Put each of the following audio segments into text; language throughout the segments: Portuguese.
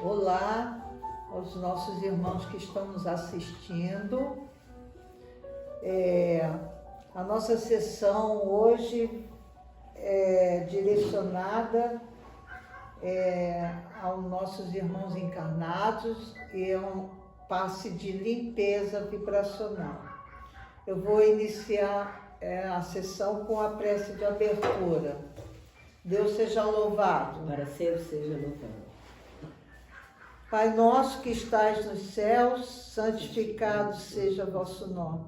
Olá aos nossos irmãos que estão nos assistindo. A nossa sessão hoje é direcionada aos nossos irmãos encarnados e é um passe de limpeza vibracional. Eu vou iniciar a sessão com a prece de abertura. Deus seja louvado. Para sempre seja louvado. Pai nosso que estais nos céus, santificado seja o vosso nome.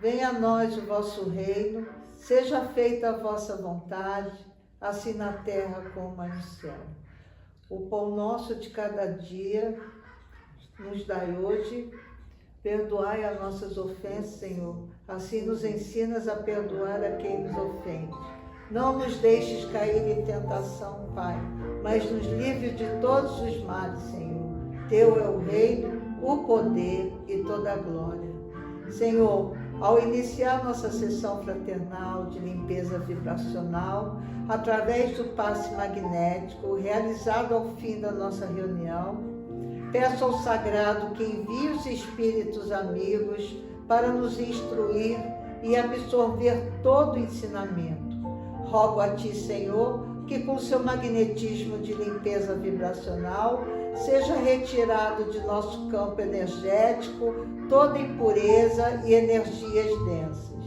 Venha a nós o vosso reino, seja feita a vossa vontade, assim na terra como no céu. O pão nosso de cada dia nos dai hoje. Perdoai as nossas ofensas, Senhor, assim nos ensinas a perdoar a quem nos ofende. Não nos deixes cair em tentação, Pai, mas nos livre de todos os males, Senhor. Teu é o reino, o poder e toda a glória. Senhor, ao iniciar nossa sessão fraternal de limpeza vibracional, através do passe magnético realizado ao fim da nossa reunião, peço ao Sagrado que envie os espíritos amigos para nos instruir e absorver todo o ensinamento. Rogo a Ti, Senhor, que com seu magnetismo de limpeza vibracional seja retirado de nosso campo energético toda impureza e energias densas.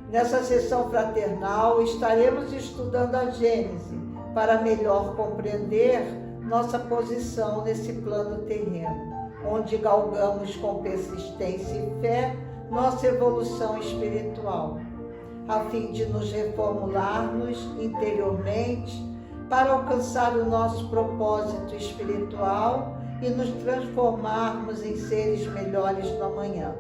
Nessa sessão fraternal estaremos estudando a Gênese para melhor compreender nossa posição nesse plano terreno, onde galgamos com persistência e fé nossa evolução espiritual, a fim de nos reformularmos interiormente para alcançar o nosso propósito espiritual e nos transformarmos em seres melhores no amanhã.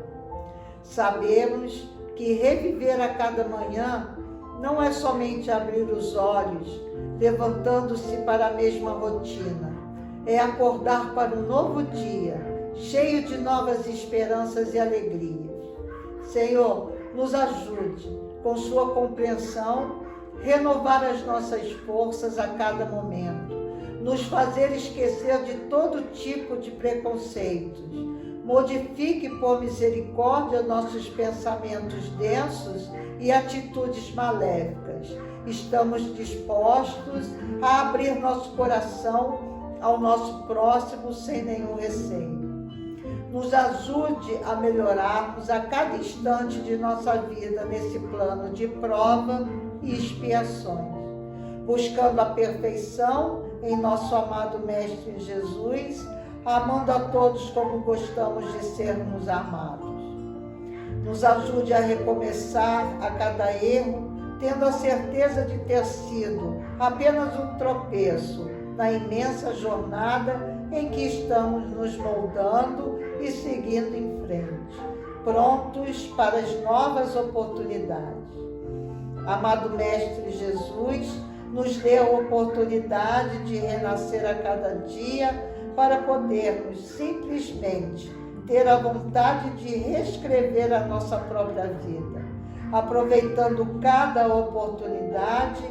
Sabemos que reviver a cada manhã não é somente abrir os olhos, levantando-se para a mesma rotina, é acordar para um novo dia, cheio de novas esperanças e alegrias. Senhor, nos ajude, com sua compreensão, renovar as nossas forças a cada momento, nos fazer esquecer de todo tipo de preconceitos. Modifique por misericórdia nossos pensamentos densos e atitudes maléficas. Estamos dispostos a abrir nosso coração ao nosso próximo sem nenhum receio. Nos ajude a melhorarmos a cada instante de nossa vida nesse plano de prova e expiações, buscando a perfeição em nosso amado Mestre Jesus, amando a todos como gostamos de sermos amados. Nos ajude a recomeçar a cada erro, tendo a certeza de ter sido apenas um tropeço na imensa jornada em que estamos nos moldando e seguindo em frente, prontos para as novas oportunidades. Amado Mestre Jesus, nos dê a oportunidade de renascer a cada dia para podermos simplesmente ter a vontade de reescrever a nossa própria vida, aproveitando cada oportunidade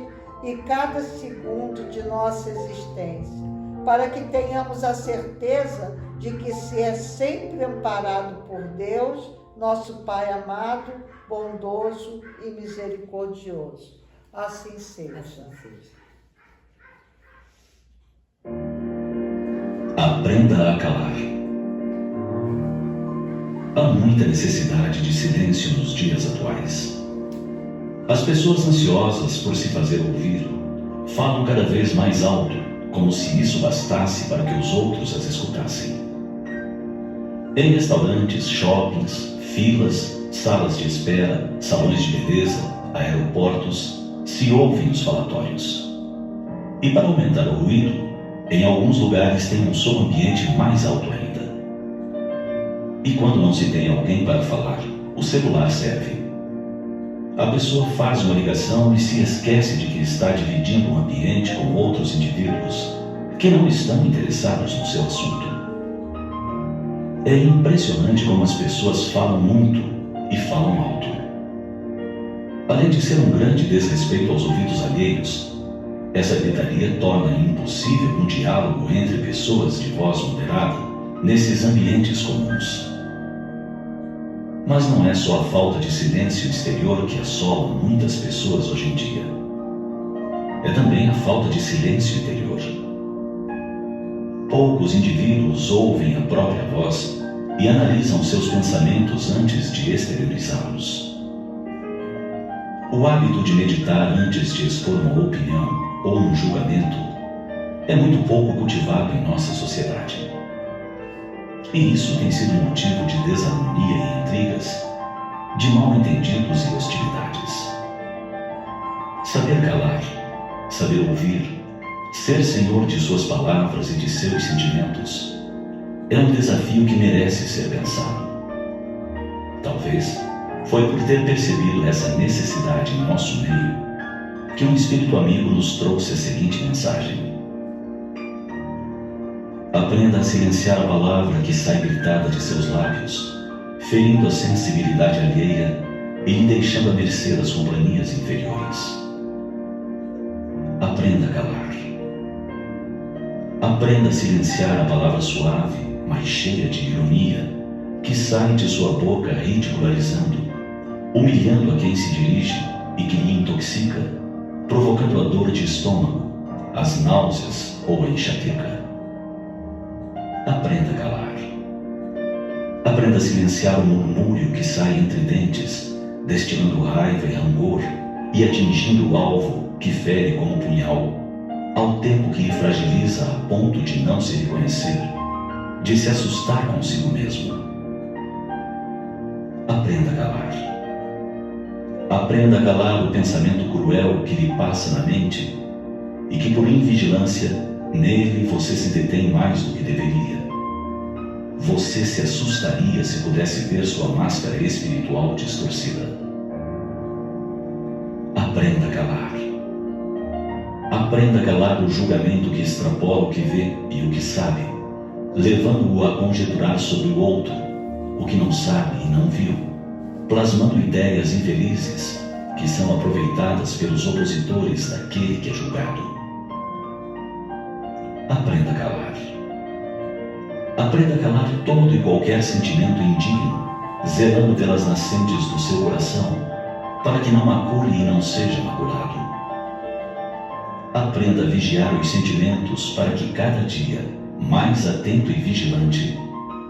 e cada segundo de nossa existência, para que tenhamos a certeza de que se é sempre amparado por Deus, nosso Pai amado, bondoso e misericordioso. Assim seja. Aprenda a calar. Há muita necessidade de silêncio nos dias atuais. As pessoas ansiosas por se fazer ouvir falam cada vez mais alto, como se isso bastasse para que os outros as escutassem. Em restaurantes, shoppings, filas, salas de espera, salões de beleza, aeroportos, se ouvem os falatórios. E para aumentar o ruído, em alguns lugares tem um som ambiente mais alto ainda. E quando não se tem alguém para falar, o celular serve. A pessoa faz uma ligação e se esquece de que está dividindo um ambiente com outros indivíduos que não estão interessados no seu assunto. É impressionante como as pessoas falam muito e falam alto. Além de ser um grande desrespeito aos ouvidos alheios, Essa gritaria torna impossível um diálogo entre pessoas de voz moderada nesses ambientes comuns. Mas não é só a falta de silêncio exterior que assola muitas pessoas hoje em dia. É também a falta de silêncio interior. Poucos indivíduos ouvem a própria voz e analisam seus pensamentos antes de exteriorizá-los. O hábito de meditar antes de expor uma opinião ou um julgamento é muito pouco cultivado em nossa sociedade. E isso tem sido motivo de desarmonia e intrigas, de mal-entendidos e hostilidades. Saber calar, saber ouvir, ser senhor de suas palavras e de seus sentimentos é um desafio que merece ser pensado. Talvez foi por ter percebido essa necessidade em nosso meio que um espírito amigo nos trouxe a seguinte mensagem: aprenda a silenciar a palavra que sai gritada de seus lábios, ferindo a sensibilidade alheia e lhe deixando à mercê das companhias inferiores. Aprenda a calar. Aprenda a silenciar a palavra suave, mas cheia de ironia, que sai de sua boca ridicularizando, humilhando a quem se dirige e que lhe intoxica, provocando a dor de estômago, as náuseas ou a enxaqueca. Aprenda a calar. Aprenda a silenciar o murmúrio que sai entre dentes, destilando raiva e rancor e atingindo o alvo que fere como punhal, ao tempo que lhe fragiliza a ponto de não se reconhecer, de se assustar consigo mesmo. Aprenda a calar. Aprenda a calar o pensamento cruel que lhe passa na mente e que, por invigilância, nele você se detém mais do que deveria. Você se assustaria se pudesse ver sua máscara espiritual distorcida. Aprenda a calar. Aprenda a calar o julgamento que extrapola o que vê e o que sabe, levando-o a conjecturar sobre o outro o que não sabe e não viu, plasmando ideias infelizes que são aproveitadas pelos opositores daquele que é julgado. Aprenda a calar. Aprenda a calar todo e qualquer sentimento indigno, zelando pelas nascentes do seu coração, para que não macule e não seja maculado. Aprenda a vigiar os sentimentos para que cada dia, mais atento e vigilante,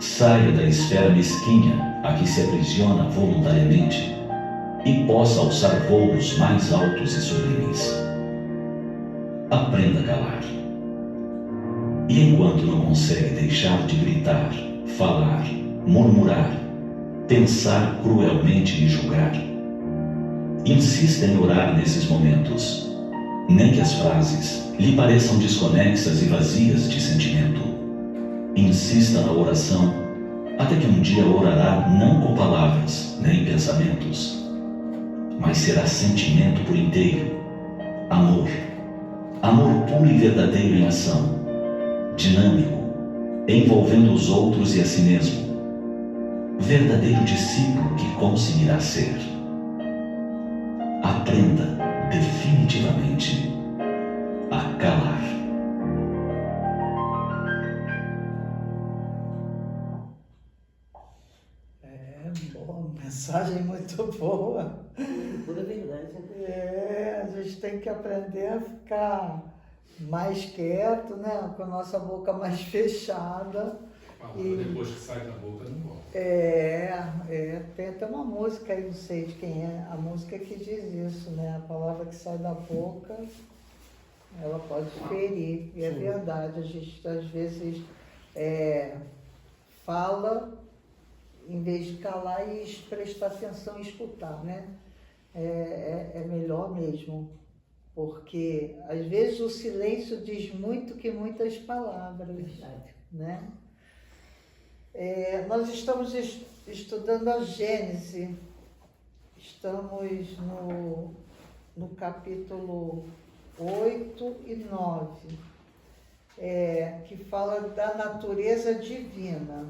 saia da esfera mesquinha a que se aprisiona voluntariamente e possa alçar voos mais altos e sublimes. Aprenda a calar. E enquanto não consegue deixar de gritar, falar, murmurar, pensar cruelmente e julgar, insista em orar nesses momentos, nem que as frases lhe pareçam desconexas e vazias de sentimento. Insista na oração, até que um dia orará não com palavras nem pensamentos, mas será sentimento por inteiro, amor, amor puro e verdadeiro em ação, dinâmico, envolvendo os outros e a si mesmo, verdadeiro discípulo que conseguirá ser. Aprenda definitivamente a calar. Boa, mensagem muito boa. Pura verdade. A gente tem que aprender a ficar mais quieto, né? Com a nossa boca mais fechada. Depois que sai da boca, não volta. Tem até uma música aí, não sei de quem é, a música que diz isso, né? A palavra que sai da boca, ela pode ferir. E é verdade, a gente às vezes fala em vez de calar e prestar atenção e escutar, né? É melhor mesmo, porque às vezes o silêncio diz muito que muitas palavras, Verdade. né? Nós estamos estudando a Gênese, estamos no capítulo 8 e 9, que fala da natureza divina,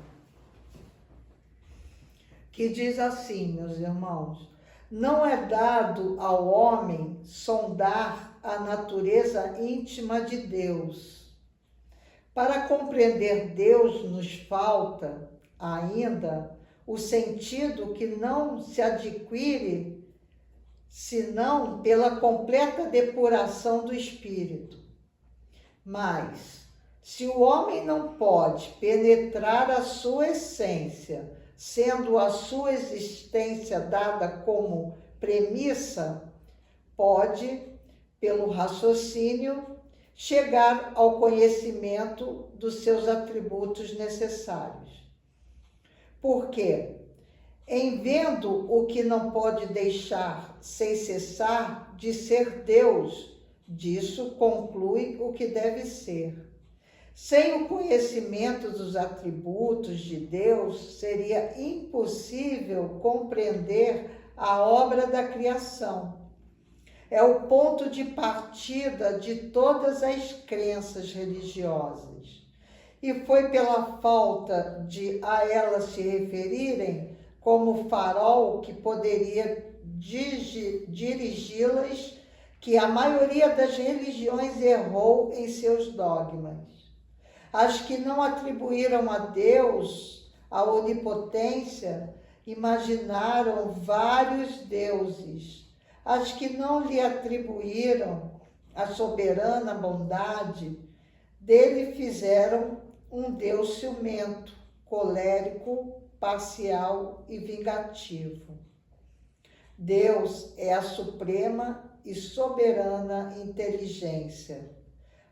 que diz assim, meus irmãos: não é dado ao homem sondar a natureza íntima de Deus. Para compreender Deus, nos falta ainda o sentido que não se adquire senão pela completa depuração do espírito. Mas, se o homem não pode penetrar a sua essência, sendo a sua existência dada como premissa, pode, pelo raciocínio, chegar ao conhecimento dos seus atributos necessários. Porque, em vendo o que não pode deixar sem cessar de ser Deus, disso conclui o que deve ser. Sem o conhecimento dos atributos de Deus, seria impossível compreender a obra da criação. É o ponto de partida de todas as crenças religiosas. E foi pela falta de a elas se referirem como farol que poderia dirigi-las que a maioria das religiões errou em seus dogmas. As que não atribuíram a Deus a onipotência imaginaram vários deuses. As que não lhe atribuíram a soberana bondade dele fizeram um Deus ciumento, colérico, parcial e vingativo. Deus é a suprema e soberana inteligência.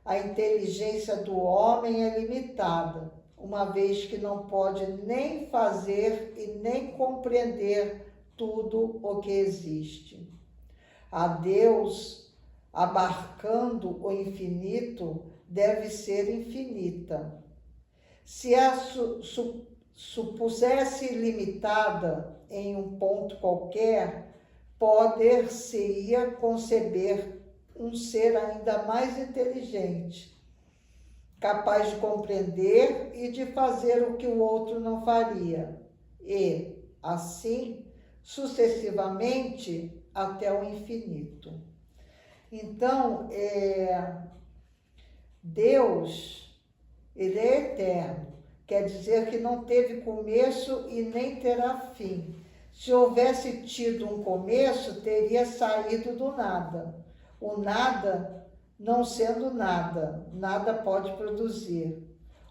A inteligência do homem é limitada, uma vez que não pode nem fazer e nem compreender tudo o que existe. A Deus, abarcando o infinito, deve ser infinita. Se a supusesse limitada em um ponto qualquer, poder-se-ia conceber um ser ainda mais inteligente, capaz de compreender e de fazer o que o outro não faria, e, assim, sucessivamente, até o infinito. Então, Deus, ele é eterno, quer dizer que não teve começo e nem terá fim. Se houvesse tido um começo, teria saído do nada. O nada, não sendo nada, nada pode produzir.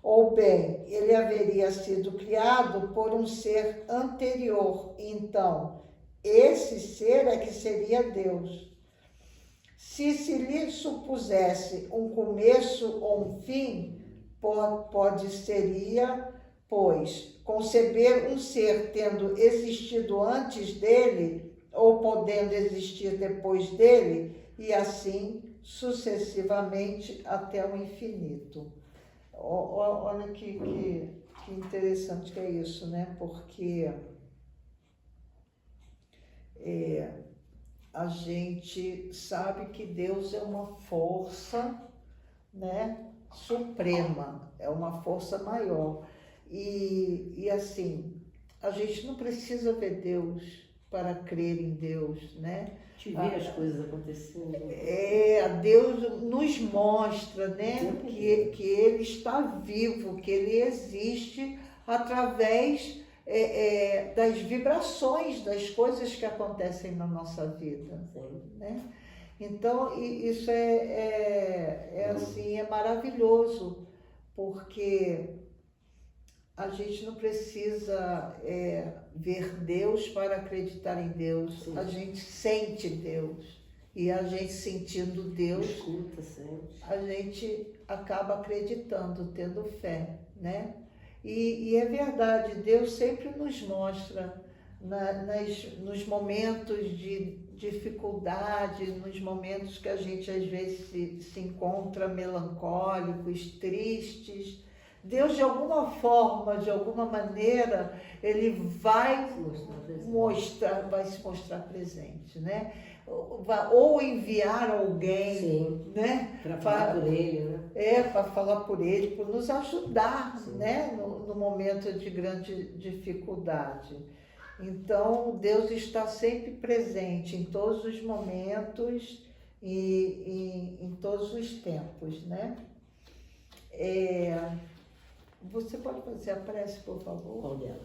Ou bem, ele haveria sido criado por um ser anterior, então, esse ser é que seria Deus. Se lhe supusesse um começo ou um fim, seria, pois, conceber um ser tendo existido antes dele, ou podendo existir depois dele, e assim sucessivamente até o infinito. Olha que interessante que é isso, né? Porque a gente sabe que Deus é uma força, né, suprema, é uma força maior. E assim, a gente não precisa ver Deus para crer em Deus, né? Te ver as coisas acontecendo. Deus nos mostra, né, que Ele está vivo, que Ele existe através das vibrações das coisas que acontecem na nossa vida, né? Então, isso assim, é maravilhoso, porque a gente não precisa ver Deus para acreditar em Deus. Sim. A gente sente Deus. E a gente sentindo Deus, escuta, sente. A gente acaba acreditando, tendo fé, né? E é verdade, Deus sempre nos mostra nos momentos de dificuldade, nos momentos que a gente às vezes se encontra melancólicos, tristes. Deus, de alguma forma, de alguma maneira, Ele vai se mostrar presente, né? Ou enviar alguém, sim, né? Para falar por Ele, né? Para falar por Ele, para nos ajudar, sim, né? No momento de grande dificuldade. Então, Deus está sempre presente em todos os momentos em todos os tempos, né? Você pode fazer a prece, por favor? Qual delas?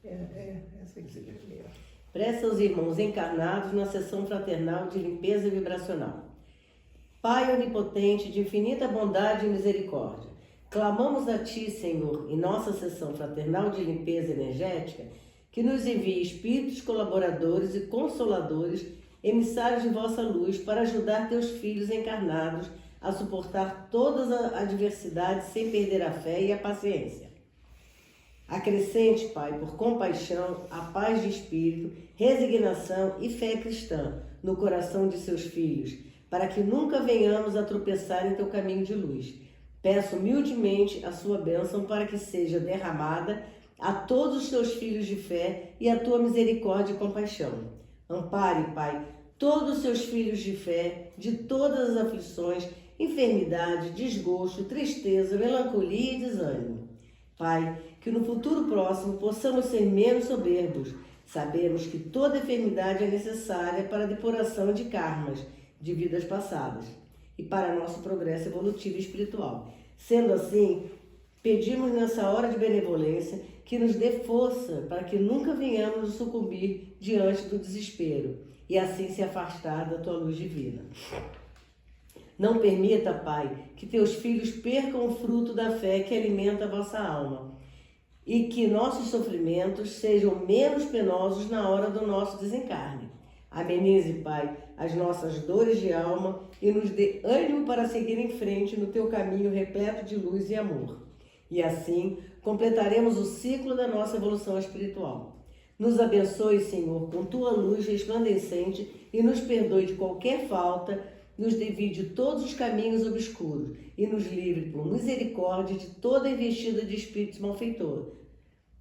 Essa aqui primeiro. Prece aos irmãos encarnados na sessão fraternal de limpeza vibracional. Pai onipotente, de infinita bondade e misericórdia, clamamos a Ti, Senhor, em nossa sessão fraternal de limpeza energética, que nos envie espíritos colaboradores e consoladores, emissários de vossa luz, para ajudar Teus filhos encarnados a suportar todas as adversidades sem perder a fé e a paciência. Acrescente, Pai, por compaixão, a paz de espírito, resignação e fé cristã no coração de seus filhos, para que nunca venhamos a tropeçar em Teu caminho de luz. Peço humildemente a Sua bênção para que seja derramada a todos os Teus filhos de fé e a Tua misericórdia e compaixão. Ampare, Pai, todos os Seus filhos de fé, de todas as aflições, enfermidade, desgosto, tristeza, melancolia e desânimo. Pai, que no futuro próximo possamos ser menos soberbos. Sabemos que toda enfermidade é necessária para a depuração de karmas, de vidas passadas, e para nosso progresso evolutivo e espiritual. Sendo assim, pedimos nessa hora de benevolência que nos dê força para que nunca venhamos nos sucumbir diante do desespero e assim se afastar da Tua luz divina. Não permita, Pai, que Teus filhos percam o fruto da fé que alimenta a vossa alma e que nossos sofrimentos sejam menos penosos na hora do nosso desencarne. Amenize, Pai, as nossas dores de alma e nos dê ânimo para seguir em frente no Teu caminho repleto de luz e amor. E assim completaremos o ciclo da nossa evolução espiritual. Nos abençoe, Senhor, com Tua luz resplandecente e nos perdoe de qualquer falta, nos divide todos os caminhos obscuros e nos livre por misericórdia de toda investida de espíritos malfeitores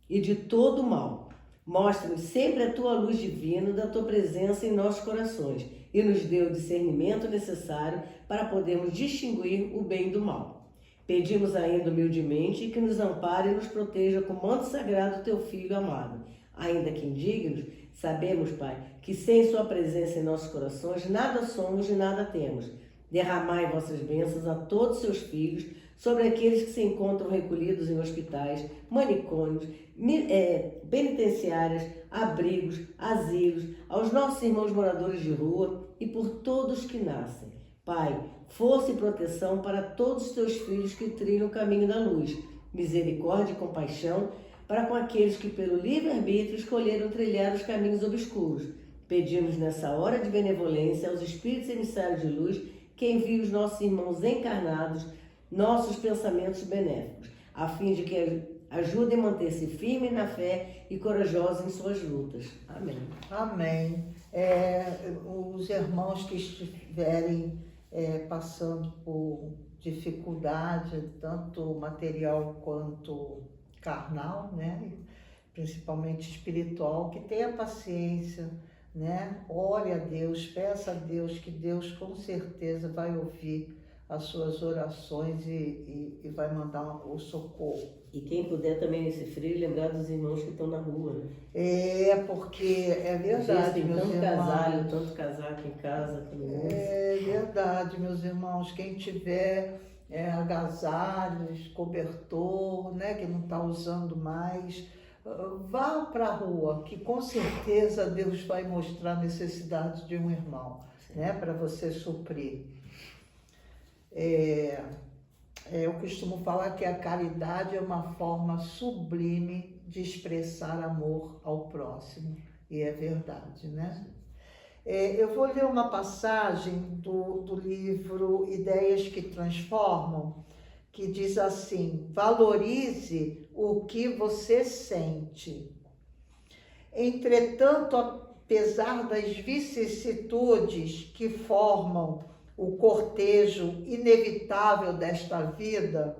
e de todo o mal. Mostra-nos sempre a Tua luz divina da Tua presença em nossos corações e nos dê o discernimento necessário para podermos distinguir o bem do mal. Pedimos ainda humildemente que nos ampare e nos proteja com o manto sagrado Teu Filho amado. Ainda que indignos, sabemos, Pai, que sem Sua presença em nossos corações nada somos e nada temos. Derramai vossas bênçãos a todos Seus filhos, sobre aqueles que se encontram recolhidos em hospitais, manicômios, penitenciárias, abrigos, asilos, aos nossos irmãos moradores de rua e por todos que nascem. Pai, força e proteção para todos os Teus filhos que trilham o caminho da luz, misericórdia e compaixão para com aqueles que pelo livre-arbítrio escolheram trilhar os caminhos obscuros. Pedimos nessa hora de benevolência aos espíritos emissários de luz que enviem os nossos irmãos encarnados nossos pensamentos benéficos, a fim de que ajudem a manter-se firmes na fé e corajosos em suas lutas. Amém. Amém. Os irmãos que estiverem passando por dificuldade, tanto material quanto carnal, né? Principalmente espiritual, que tenha paciência, né? Ore a Deus, peça a Deus, que Deus com certeza vai ouvir as suas orações e vai mandar o socorro. E quem puder também nesse frio, lembrar dos irmãos que estão na rua, né? Porque é verdade, tem meus tanto irmãos. tanto casaco em casa. É verdade, meus irmãos. Quem tiver agasalhos, cobertor, né, que não está usando mais, vá para a rua, que com certeza Deus vai mostrar a necessidade de um irmão, né, para você suprir. Eu costumo falar que a caridade é uma forma sublime de expressar amor ao próximo, e é verdade, né? Eu vou ler uma passagem do livro Ideias que Transformam, que diz assim: valorize o que você sente. Entretanto, apesar das vicissitudes que formam o cortejo inevitável desta vida,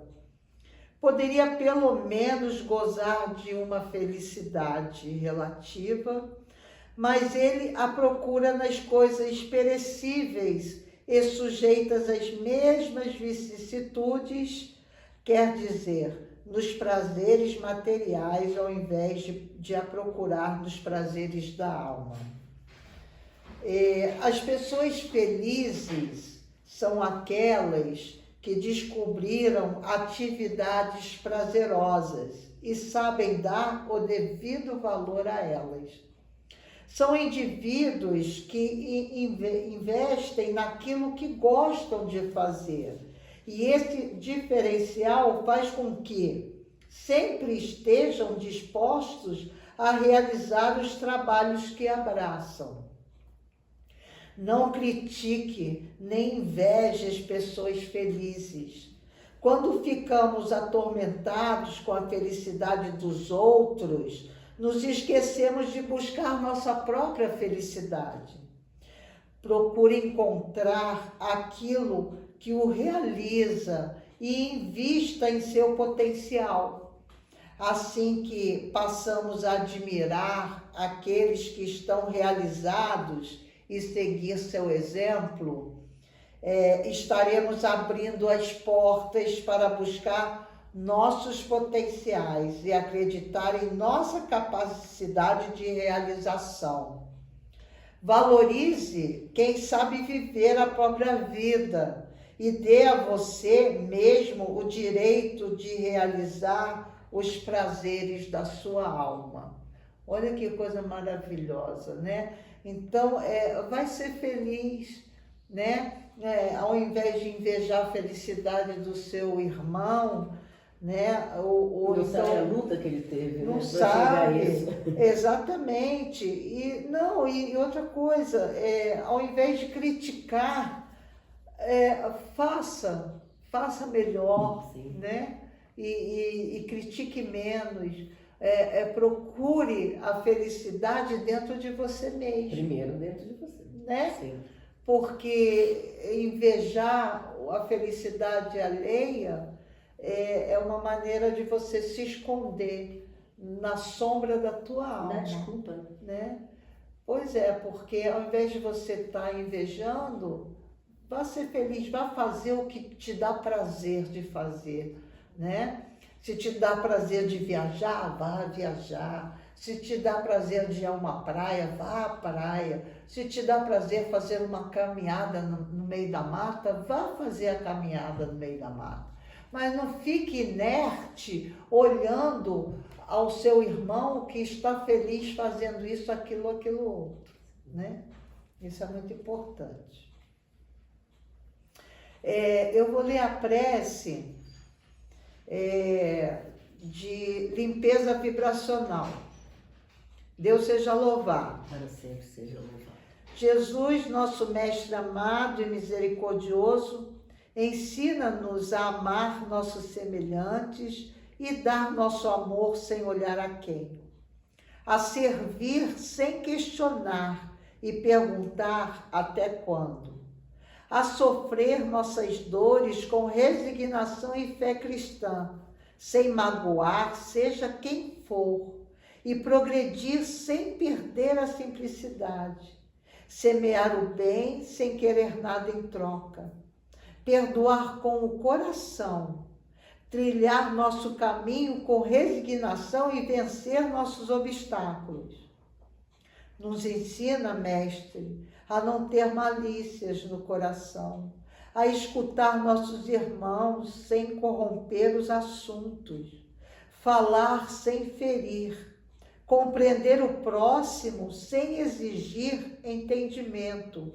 poderia pelo menos gozar de uma felicidade relativa, mas ele a procura nas coisas perecíveis e sujeitas às mesmas vicissitudes, quer dizer, nos prazeres materiais, ao invés de a procurar nos prazeres da alma. As pessoas felizes são aquelas que descobriram atividades prazerosas e sabem dar o devido valor a elas. São indivíduos que investem naquilo que gostam de fazer. E esse diferencial faz com que sempre estejam dispostos a realizar os trabalhos que abraçam. Não critique nem inveje as pessoas felizes. Quando ficamos atormentados com a felicidade dos outros, nos esquecemos de buscar nossa própria felicidade. Procure encontrar aquilo que o realiza e invista em seu potencial. Assim que passamos a admirar aqueles que estão realizados e seguir seu exemplo, estaremos abrindo as portas para buscar nossos potenciais e acreditar em nossa capacidade de realização. Valorize quem sabe viver a própria vida e dê a você mesmo o direito de realizar os prazeres da sua alma. Olha que coisa maravilhosa, né? Então, vai ser feliz, né? Ao invés de invejar a felicidade do seu irmão, né? Ou não então, sabe a luta que ele teve, não né? sabe, Isso. exatamente. E outra coisa, ao invés de criticar, faça melhor, Sim. né? E critique menos. Procure a felicidade dentro de você mesmo. Primeiro dentro de você. Né? Sim. Porque invejar a felicidade alheia é uma maneira de você se esconder na sombra da tua alma. Dá desculpa. Né? Pois é, porque ao invés de você estar invejando, vá ser feliz, vá fazer o que te dá prazer de fazer, né? Se te dá prazer de viajar, vá viajar. Se te dá prazer de ir a uma praia, vá à praia. Se te dá prazer fazer uma caminhada no meio da mata, vá fazer a caminhada no meio da mata. Mas não fique inerte olhando ao seu irmão que está feliz fazendo isso, aquilo outro, né? Isso é muito importante. Eu vou ler a prece de limpeza vibracional. Deus seja louvado. Para sempre seja louvado. Jesus, nosso mestre amado e misericordioso, ensina-nos a amar nossos semelhantes e dar nosso amor sem olhar a quem. A servir sem questionar e perguntar até quando. A sofrer nossas dores com resignação e fé cristã, sem magoar, seja quem for, e progredir sem perder a simplicidade. Semear o bem sem querer nada em troca. Perdoar com o coração. Trilhar nosso caminho com resignação e vencer nossos obstáculos. Nos ensina, Mestre, a não ter malícias no coração, a escutar nossos irmãos sem corromper os assuntos, falar sem ferir, compreender o próximo sem exigir entendimento,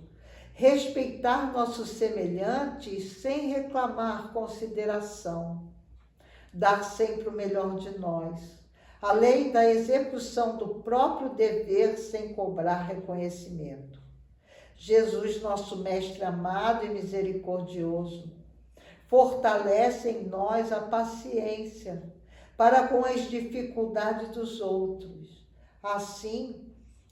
respeitar nossos semelhantes sem reclamar consideração, dar sempre o melhor de nós, além da execução do próprio dever sem cobrar reconhecimento. Jesus, nosso Mestre amado e misericordioso, fortalece em nós a paciência para com as dificuldades dos outros, assim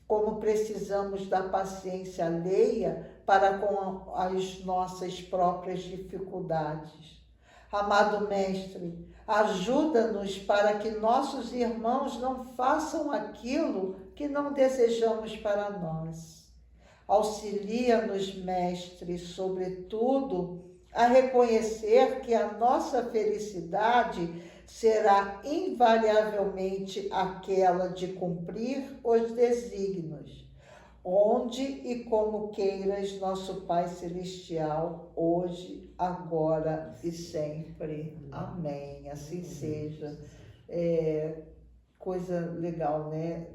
como precisamos da paciência alheia para com as nossas próprias dificuldades. Amado Mestre, ajuda-nos para que nossos irmãos não façam aquilo que não desejamos para nós. Auxilia-nos, Mestre, sobretudo, a reconhecer que a nossa felicidade será invariavelmente aquela de cumprir os desígnios, onde e como queiras, nosso Pai Celestial, hoje, agora e sempre. Amém. Assim seja. Coisa legal, né?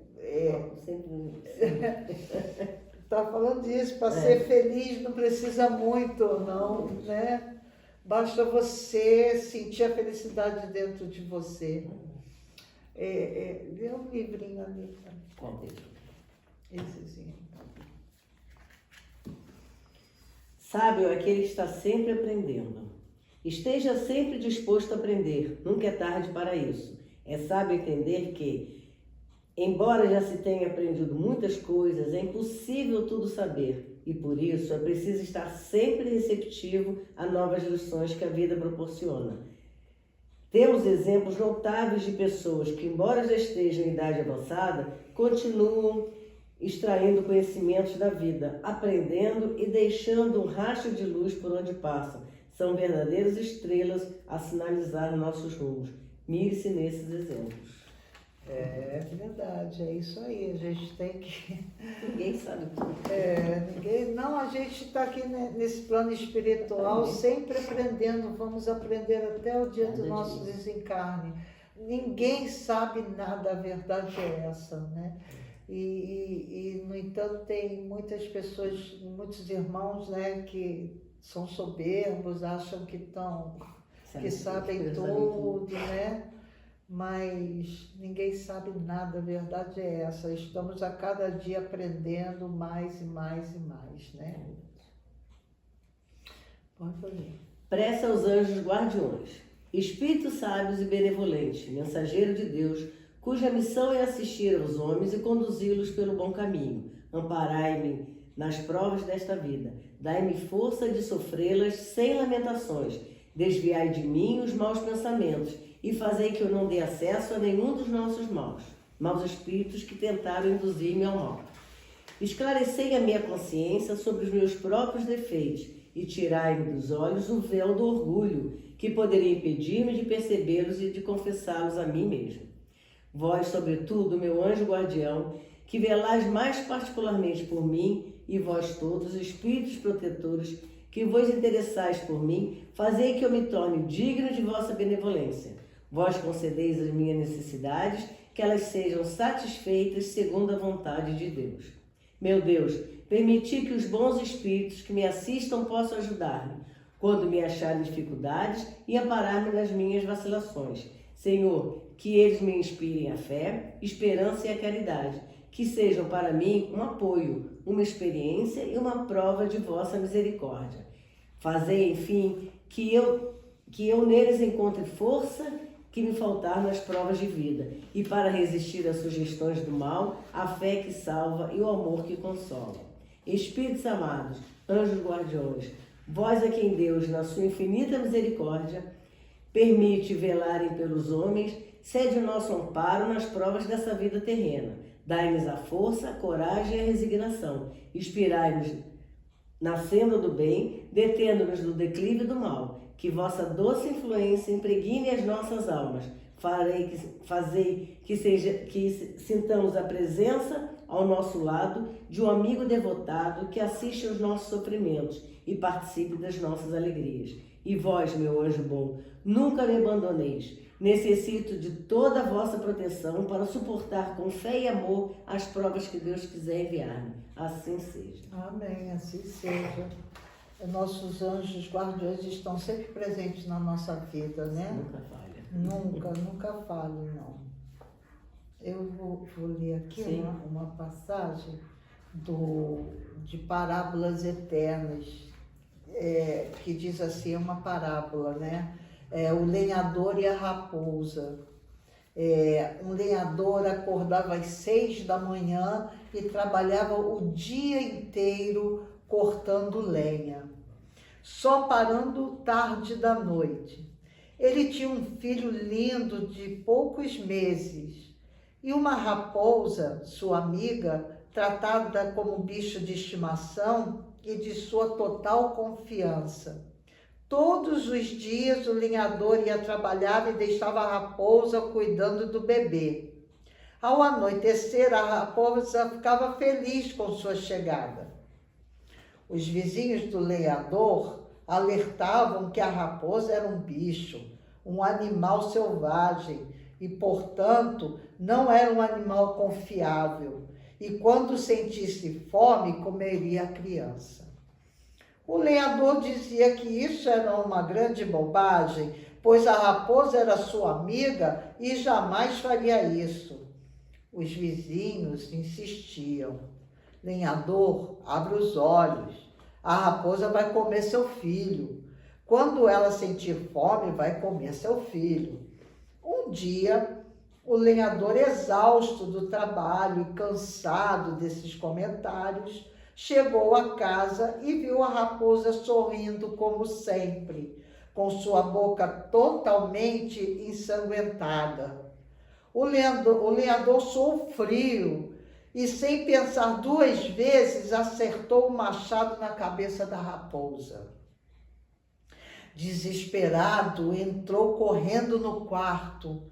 Tá falando disso, para ser feliz não precisa muito, não, né? Basta você sentir a felicidade dentro de você. Lê um livrinho ali. Qual deles? Essezinho. Sábio é aquele que está sempre aprendendo. Esteja sempre disposto a aprender, nunca é tarde para isso. É sábio entender que, embora já se tenha aprendido muitas coisas, é impossível tudo saber. E por isso é preciso estar sempre receptivo a novas lições que a vida proporciona. Temos exemplos notáveis de pessoas que, embora já estejam em idade avançada, continuam extraindo conhecimentos da vida, aprendendo e deixando um rastro de luz por onde passam. São verdadeiras estrelas a sinalizar nossos rumos. Mire-se nesses exemplos. É verdade, é isso aí. A gente tem que... Ninguém sabe tudo. Não, a gente está aqui nesse plano espiritual sempre aprendendo. Vamos aprender até o dia do nosso desencarne. Ninguém sabe nada, a verdade é essa, né? E no entanto, tem muitas pessoas, muitos irmãos, né, que são soberbos, acham que sabem tudo, né? Mas ninguém sabe nada, a verdade é essa. Estamos a cada dia aprendendo mais e mais e mais, né? Pode fazer. Prece aos anjos guardiões, espíritos sábios e benevolentes, mensageiro de Deus, cuja missão é assistir aos homens e conduzi-los pelo bom caminho. Amparai-me nas provas desta vida, dai-me força de sofrê-las sem lamentações, desviai de mim os maus pensamentos e fazei que eu não dê acesso a nenhum dos nossos maus espíritos que tentaram induzir-me ao mal. Esclarecei a minha consciência sobre os meus próprios defeitos e tirai-me dos olhos o véu do orgulho que poderia impedir-me de percebê-los e de confessá-los a mim mesmo. Vós, sobretudo, meu anjo guardião, que velais mais particularmente por mim, e vós todos, espíritos protetores, que vos interessais por mim, fazei que eu me torne digno de vossa benevolência. Vós concedeis as minhas necessidades, que elas sejam satisfeitas segundo a vontade de Deus. Meu Deus, permiti que os bons espíritos que me assistam possam ajudar-me, quando me acharem dificuldades e amparar-me nas minhas vacilações. Senhor, que eles me inspirem a fé, esperança e a caridade, que sejam para mim um apoio, uma experiência e uma prova de vossa misericórdia. Fazei, enfim, que eu neles encontre força que me faltar nas provas de vida, e para resistir às sugestões do mal, a fé que salva e o amor que consola. Espíritos amados, anjos guardiões, vós a quem Deus, na sua infinita misericórdia, permite velarem pelos homens, cede o nosso amparo nas provas dessa vida terrena. Dai-nos a força, a coragem e a resignação. Inspirai-nos na senda do bem, detendo-nos do declive do mal. Que vossa doce influência impregne as nossas almas. Fazei que sintamos a presença ao nosso lado de um amigo devotado que assiste aos nossos sofrimentos e participe das nossas alegrias. E vós, meu anjo bom, nunca me abandoneis. Necessito de toda a vossa proteção para suportar com fé e amor as provas que Deus quiser enviar-me. Assim seja. Amém, assim seja. Nossos anjos guardiões estão sempre presentes na nossa vida, né? Nunca falha. Nunca falham, não. Eu vou ler aqui uma passagem de Parábolas Eternas, que diz assim, uma parábola, né? O lenhador e a raposa. Um lenhador acordava às 6 da manhã e trabalhava o dia inteiro cortando lenha, só parando tarde da noite. Ele tinha um filho lindo de poucos meses e uma raposa, sua amiga, tratada como bicho de estimação e de sua total confiança. Todos os dias o lenhador ia trabalhar e deixava a raposa cuidando do bebê. Ao anoitecer, a raposa ficava feliz com sua chegada. Os vizinhos do lenhador alertavam que a raposa era um bicho, um animal selvagem e, portanto, não era um animal confiável, e quando sentisse fome, comeria a criança. O lenhador dizia que isso era uma grande bobagem, pois a raposa era sua amiga e jamais faria isso. Os vizinhos insistiam. Lenhador, abre os olhos. A raposa vai comer seu filho. Quando ela sentir fome, vai comer seu filho. Um dia, o lenhador, exausto do trabalho e cansado desses comentários, chegou à casa e viu a raposa sorrindo como sempre, com sua boca totalmente ensanguentada. O lenhador sofreu e, sem pensar duas vezes, acertou o machado na cabeça da raposa. Desesperado, entrou correndo no quarto,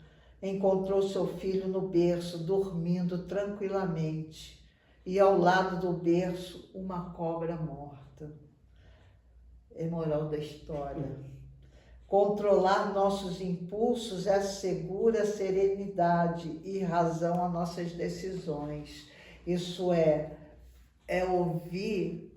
encontrou seu filho no berço, dormindo tranquilamente, e ao lado do berço, uma cobra morta. É moral da história. Controlar nossos impulsos assegura serenidade e razão às nossas decisões. Isso é ouvir,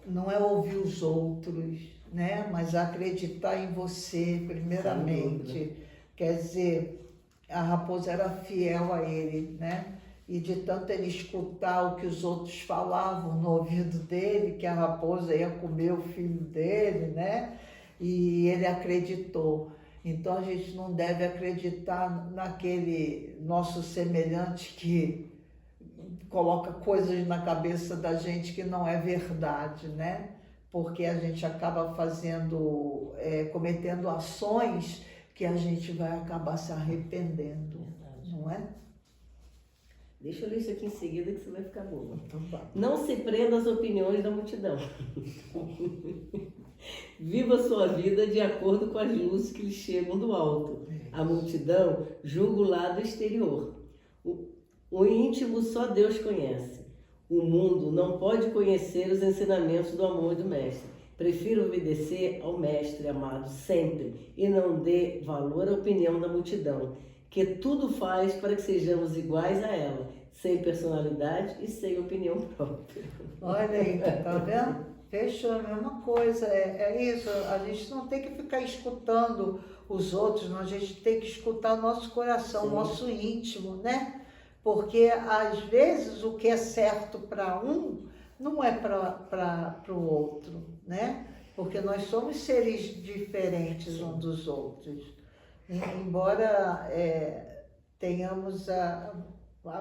não é ouvir os outros, né? Mas acreditar em você, primeiramente. Quer dizer, a raposa era fiel a ele, né? E de tanto ele escutar o que os outros falavam no ouvido dele, que a raposa ia comer o filho dele, né? E ele acreditou. Então a gente não deve acreditar naquele nosso semelhante que coloca coisas na cabeça da gente que não é verdade, né? Porque a gente acaba cometendo ações que a gente vai acabar se arrependendo, não é? Deixa eu ler isso aqui em seguida que você vai ficar boa. Então vai. Não se prenda às opiniões da multidão. Viva sua vida de acordo com as luzes que lhe chegam do alto. A multidão julga o lado exterior. O íntimo só Deus conhece. O mundo não pode conhecer os ensinamentos do amor do Mestre. Prefiro obedecer ao Mestre amado sempre e não dê valor à opinião da multidão, que tudo faz para que sejamos iguais a ela, sem personalidade e sem opinião própria. Olha aí, tá vendo? Fechou a mesma coisa, é isso, a gente não tem que ficar escutando os outros, não, a gente tem que escutar o nosso coração, o nosso íntimo, né? Porque às vezes o que é certo para um não é para o outro, né? Porque nós somos seres diferentes uns dos outros. Embora tenhamos a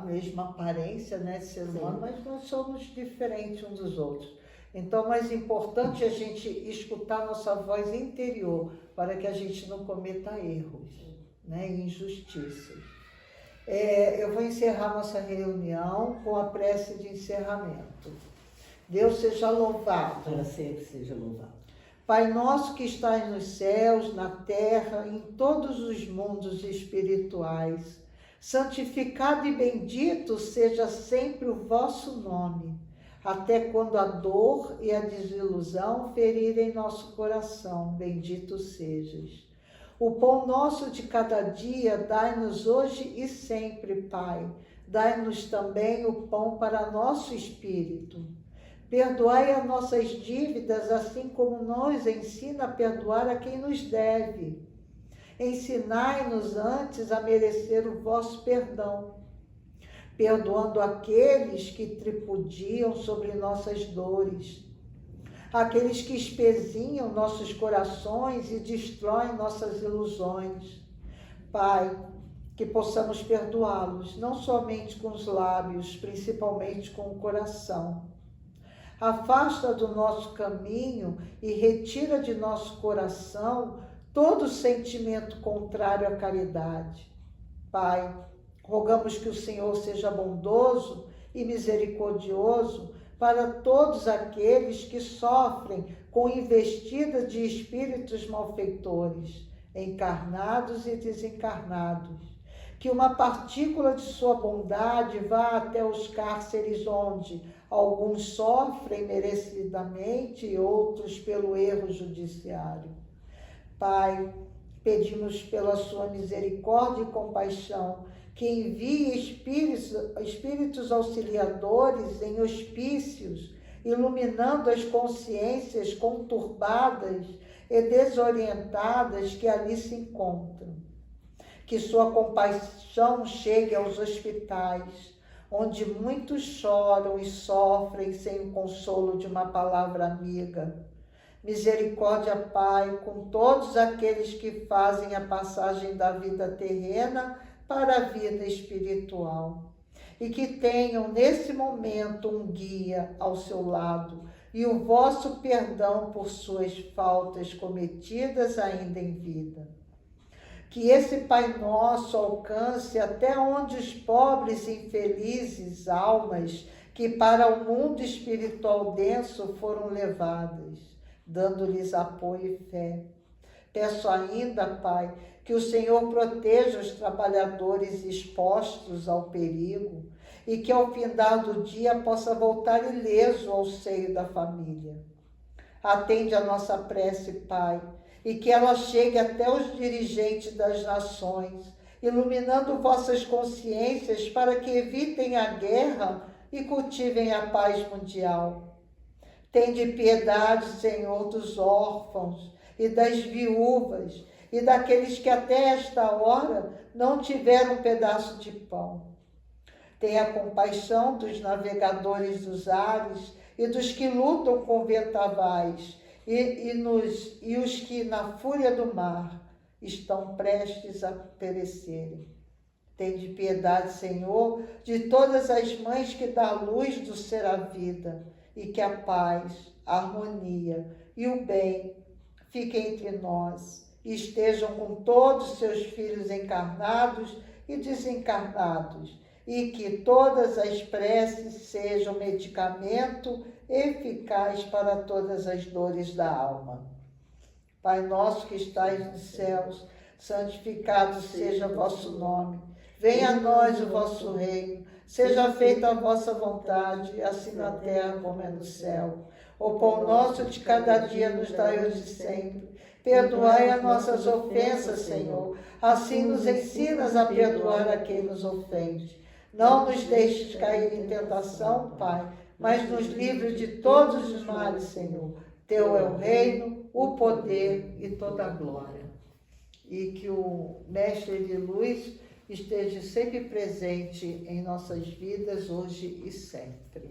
mesma aparência, né, de ser humano, mas nós somos diferentes uns dos outros. Então, o mais importante é a gente escutar nossa voz interior para que a gente não cometa erros, né, e injustiças. Eu vou encerrar nossa reunião com a prece de encerramento. Deus seja louvado. Para sempre seja louvado. Pai nosso que estás nos céus, na terra, em todos os mundos espirituais, santificado e bendito seja sempre o vosso nome, até quando a dor e a desilusão ferirem nosso coração, bendito sejas. O pão nosso de cada dia dai-nos hoje e sempre, Pai. Dai-nos também o pão para nosso espírito. Perdoai as nossas dívidas, assim como nos ensina a perdoar a quem nos deve. Ensinai-nos antes a merecer o vosso perdão, perdoando aqueles que tripudiam sobre nossas dores, aqueles que espezinham nossos corações e destroem nossas ilusões. Pai, que possamos perdoá-los, não somente com os lábios, principalmente com o coração. Afasta do nosso caminho e retira de nosso coração todo sentimento contrário à caridade. Pai, rogamos que o Senhor seja bondoso e misericordioso para todos aqueles que sofrem com investida de espíritos malfeitores, encarnados e desencarnados. Que uma partícula de sua bondade vá até os cárceres onde alguns sofrem merecidamente e outros pelo erro judiciário. Pai, pedimos pela sua misericórdia e compaixão que envie espíritos auxiliadores em hospícios, iluminando as consciências conturbadas e desorientadas que ali se encontram. Que sua compaixão chegue aos hospitais, onde muitos choram e sofrem sem o consolo de uma palavra amiga. Misericórdia, Pai, com todos aqueles que fazem a passagem da vida terrena para a vida espiritual. E que tenham nesse momento um guia ao seu lado e o vosso perdão por suas faltas cometidas ainda em vida. Que esse Pai Nosso alcance até onde os pobres e infelizes almas que para o mundo espiritual denso foram levadas, dando-lhes apoio e fé. Peço ainda, Pai, que o Senhor proteja os trabalhadores expostos ao perigo e que ao findar do dia possa voltar ileso ao seio da família. Atende a nossa prece, Pai, e que ela chegue até os dirigentes das nações, iluminando vossas consciências para que evitem a guerra e cultivem a paz mundial. Tende piedade, Senhor, dos órfãos e das viúvas e daqueles que até esta hora não tiveram um pedaço de pão. Tenha compaixão dos navegadores dos ares e dos que lutam com vendavais, e os que na fúria do mar estão prestes a perecerem. Tende piedade, Senhor, de todas as mães que dá luz do ser a vida, e que a paz, a harmonia e o bem fiquem entre nós e estejam com todos seus filhos encarnados e desencarnados, e que todas as preces sejam medicamento eficaz para todas as dores da alma. Pai nosso que estais nos céus, santificado seja o vosso nome. Venha a nós o vosso reino. Seja feita a vossa vontade, assim na terra como é no céu. O pão nosso de cada dia nos dai hoje sempre. Perdoai as nossas ofensas, Senhor. Assim nos ensinas a perdoar a quem nos ofende. Não nos deixes cair em tentação, Pai, mas nos livre de todos os males, Senhor. Teu é o reino, o poder e toda a glória. E que o Mestre de Luz esteja sempre presente em nossas vidas, hoje e sempre.